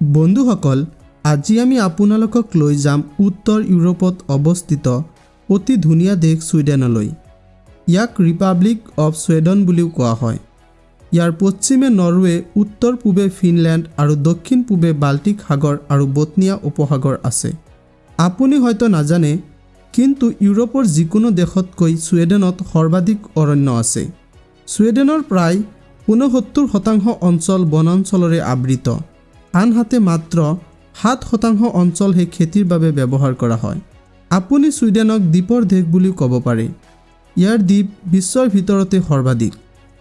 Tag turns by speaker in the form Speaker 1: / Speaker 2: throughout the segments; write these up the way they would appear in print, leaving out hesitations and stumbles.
Speaker 1: বন্ধুসকল, আজি আমি আপোনালোকক লৈ যাম উত্তৰ ইউৰোপত অৱস্থিত অতি ধুনীয়া দেশ ছুইডেনলৈ। ইয়াক ৰিপাব্লিক অফ ছুইডেন বুলিও কোৱা হয়। ইয়াৰ পশ্চিমে নৰৱে, উত্তৰ পূবে ফিনলেণ্ড আৰু দক্ষিণ পূবে বাল্টিক সাগৰ আৰু বটনিয়া উপসাগৰ আছে। আপুনি হয়তো নাজানে, কিন্তু ইউৰোপৰ যিকোনো দেশতকৈ ছুইডেনত সৰ্বাধিক অৰণ্য আছে। ছুইডেনৰ প্ৰায় ৬৯% অঞ্চল বনাঞ্চলেৰে আবৃত, আনহাতে মাত্ৰ ৭% অঞ্চলহে খেতিৰ বাবে ব্যৱহাৰ কৰা হয়। আপুনি ছুইডেনক দ্বীপৰ দেশ বুলিও ক'ব পাৰে। ইয়াৰ দ্বীপ বিশ্বৰ ভিতৰতে সৰ্বাধিক।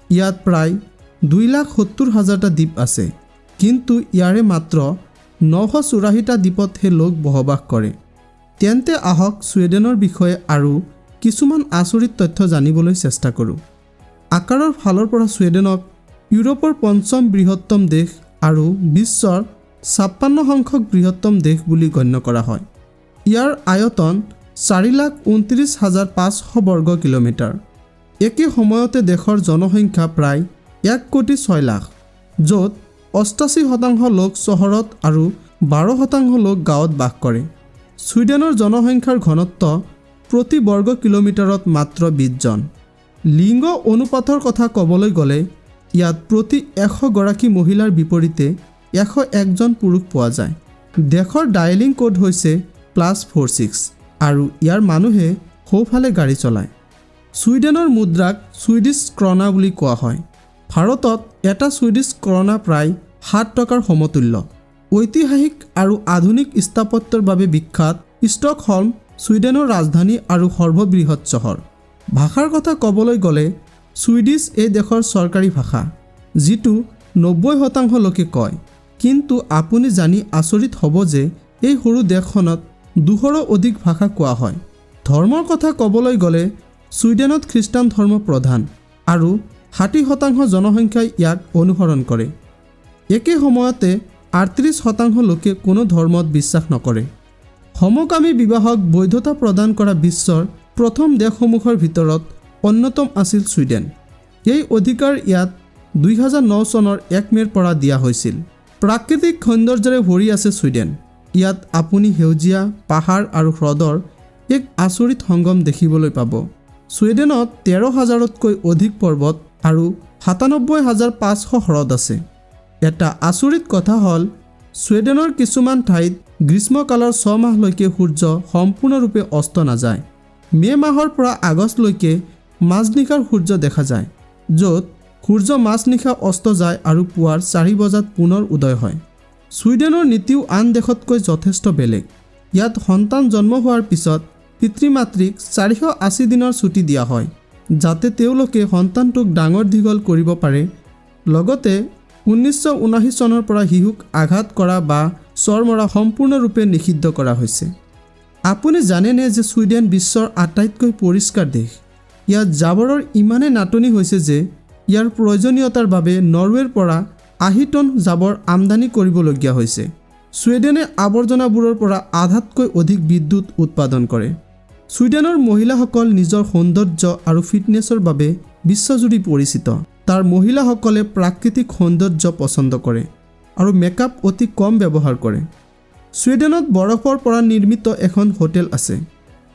Speaker 1: ইয়াত প্ৰায় ২,৭০,০০০টা দ্বীপ আছে, কিন্তু ইয়াৰে মাত্ৰ ৯৮৪টা দ্বীপতহে লোক বসবাস কৰে। তেন্তে আহক ছুইডেনৰ বিষয়ে আৰু কিছুমান আচৰিত তথ্য জানিবলৈ চেষ্টা কৰোঁ। আকাৰৰ ফালৰ পৰা ছুইডেনক ইউৰোপৰ ৫ম বৃহত্তম দেশ আৰু বিশ্বৰ ৫৬ সংখ্যক বৃহত্তম দেশ বুলি গণ্য কৰা হয়। ইয়াৰ আয়তন ৪,২৯,৫০০ বৰ্গ কিলোমিটাৰ। একে সময়তে দেশৰ জনসংখ্যা প্ৰায় ১,৬০,০০,০০০, য'ত ৮৮% লোক চহৰত আৰু ১২% লোক গাঁৱত বাস কৰে। ছুইডেনৰ জনসংখ্যাৰ ঘনত্ব প্ৰতি বৰ্গ কিলোমিটাৰত মাত্ৰ ২০ জন। লিংগ অনুপাতৰ কথা ক'বলৈ গ'লে ইয়াত প্ৰতি ১০০ গৰাকী মহিলাৰ বিপৰীতে ১০১ জন পুৰুষ পোৱা যায়। দেশৰ ডায়েলিং কোড হৈছে +46 আৰু ইয়াৰ মানুহে সোঁফালে গাড়ী চলায়। ছুইডেনৰ মুদ্ৰাক ছুইডিছ ক্ৰনা বুলি কোৱা হয়। ভাৰতত এটা ছুইডিছ ক্ৰনা প্ৰায় ৭ টকাৰ সমতুল্য। ঐতিহাসিক আৰু আধুনিক স্থাপত্যৰ বাবে বিখ্যাত ষ্টকহলম ছুইডেনৰ ৰাজধানী আৰু সৰ্ববৃহৎ চহৰ। ভাষাৰ কথা ক'বলৈ গ'লে ছুইডিছ এই দেশৰ চৰকাৰী ভাষা, যিটো ৯০% লোকে কয়। কিন্তু আপুনি জানি আচৰিত হ'ব যে এই সৰু দেশখনত ২০০ৰো অধিক ভাষা কোৱা হয়। ধৰ্মৰ কথা ক'বলৈ গ'লে ছুইডেনত খ্ৰীষ্টান ধৰ্ম প্ৰধান আৰু ৬০% জনসংখ্যাই ইয়াক অনুসৰণ কৰে। একে সময়তে ৩৮% লোকে কোনো ধৰ্মত বিশ্বাস নকৰে। সমকামী বিবাহক বৈধতা প্ৰদান কৰা বিশ্বৰ প্ৰথম দেশসমূহৰ ভিতৰত অন্যতম আছিল ছুইডেন। এই অধিকাৰ ইয়াত ২০০৯ চনৰ ১ মে'ৰ পৰা দিয়া হৈছিল। প্ৰাকৃতিক সৌন্দৰ্যৰে ভৰি আছে ছুইডেন। ইয়াত আপুনি সেউজীয়া পাহাৰ আৰু হ্ৰদৰ এক আচৰিত সংগম দেখিবলৈ পাব। ছুইডেনত ১৩,০০০তকৈ অধিক পৰ্বত আৰু ৯৭,৫০০ হ্ৰদ আছে। এটা আচৰিত কথা হ'ল, ছুইডেনৰ কিছুমান ঠাইত গ্ৰীষ্মকালৰ ৬ মাহলৈকে সূৰ্য সম্পূৰ্ণৰূপে অস্ত নাযায়। মে' মাহৰ পৰা আগষ্টলৈকে মাজনিশাৰ সূৰ্য দেখা যায়, য'ত সূৰ্য মাজনিশা অস্ত যায় আৰু পুৱাৰ ৪ বজাত পুনৰ উদয় হয়। ছুইডেনৰ নীতিও আন দেশতকৈ যথেষ্ট বেলেগ। ইয়াত সন্তান জন্ম হোৱাৰ পিছত পিতৃ-মাতৃক ৪৮০ দিনৰ ছুটি দিয়া হয়, যাতে তেওঁলোকে সন্তানটোক ডাঙৰ দীঘল কৰিব পাৰে। লগতে ১৯৭৯ চনৰ পৰা শিশুক আঘাত কৰা বা চৰ মৰা সম্পূৰ্ণৰূপে নিষিদ্ধ কৰা হৈছে। আপুনি জানেনে যে ছুইডেন বিশ্বৰ আটাইতকৈ পৰিষ্কাৰ দেশ? ইয়াত জাবৰৰ ইমানেই নাটনি হৈছে যে ইয়াৰ প্ৰয়োজনীয়তাৰ বাবে নৰৱেৰ পৰা ৮০ টন জাবৰ আমদানি কৰিবলগীয়া হৈছে। ছুইডেনে আৱৰ্জনাবোৰৰ পৰা আধাতকৈ অধিক বিদ্যুৎ উৎপাদন কৰে। ছুইডেনৰ মহিলাসকল নিজৰ সৌন্দৰ্য আৰু ফিটনেছৰ বাবে বিশ্বজুৰি পৰিচিত। তাৰ মহিলাসকলে প্ৰাকৃতিক সৌন্দৰ্য পচন্দ কৰে আৰু মেকআপ অতি কম ব্যৱহাৰ কৰে। ছুইডেনত বৰফৰ পৰা নিৰ্মিত এখন হোটেল আছে,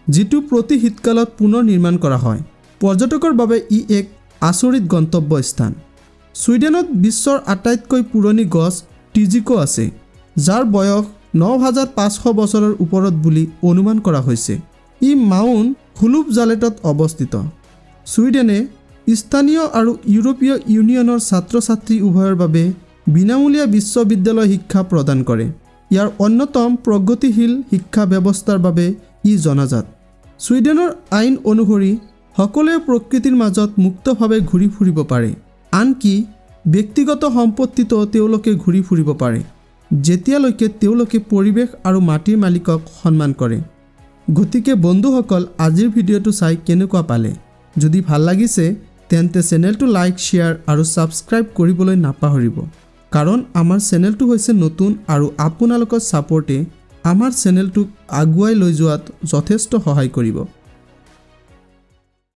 Speaker 1: যিটো প্ৰতি শীতকালত পুনৰ নিৰ্মাণ কৰা হয়। পৰ্যটকৰ বাবে ই এক আচৰিত গন্তব্য স্থান। ছুইডেনত বিশ্বৰ আটাইতকৈ পুৰণি গছ টিজিকো আছে, যাৰ বয়স ৯,৫০০ বছৰৰ ওপৰত বুলি অনুমান কৰা হৈছে। ই মাউণ্ট হুলুপজালেটত অৱস্থিত। ছুইডেনে স্থানীয় আৰু ইউৰোপীয় ইউনিয়নৰ ছাত্ৰ-ছাত্ৰী উভয়ৰ বাবে বিনামূলীয়া বিশ্ববিদ্যালয় শিক্ষা প্ৰদান কৰে। ইয়াৰ অন্যতম প্ৰগতিশীল শিক্ষা ব্যৱস্থাৰ বাবে ই জনাজাত। ছুইডেনৰ আইন অনুসৰি সকলোৱে প্ৰকৃতিৰ মাজত মুক্তভাৱে ঘূৰি ফুৰিব পাৰে, আনকি ব্যক্তিগত সম্পত্তিতো তেওঁলোকে ঘূৰি ফুৰিব পাৰে, যেতিয়ালৈকে তেওঁলোকে পৰিৱেশ আৰু মাটিৰ মালিকক সন্মান কৰে। গতিকে বন্ধুসকল, আজিৰ ভিডিঅ'টো চাই কেনেকুৱা পালে? যদি ভাল লাগিছে তেন্তে চেনেলটো লাইক, শ্বেয়াৰ আৰু ছাবস্ক্ৰাইব কৰিবলৈ নাপাহৰিব, কাৰণ আমাৰ চেনেলটো হৈছে নতুন আৰু আপোনালোকৰ ছাপোৰ্টে আমাৰ চেনেলটোক আগুৱাই লৈ যোৱাত যথেষ্ট সহায় কৰিব।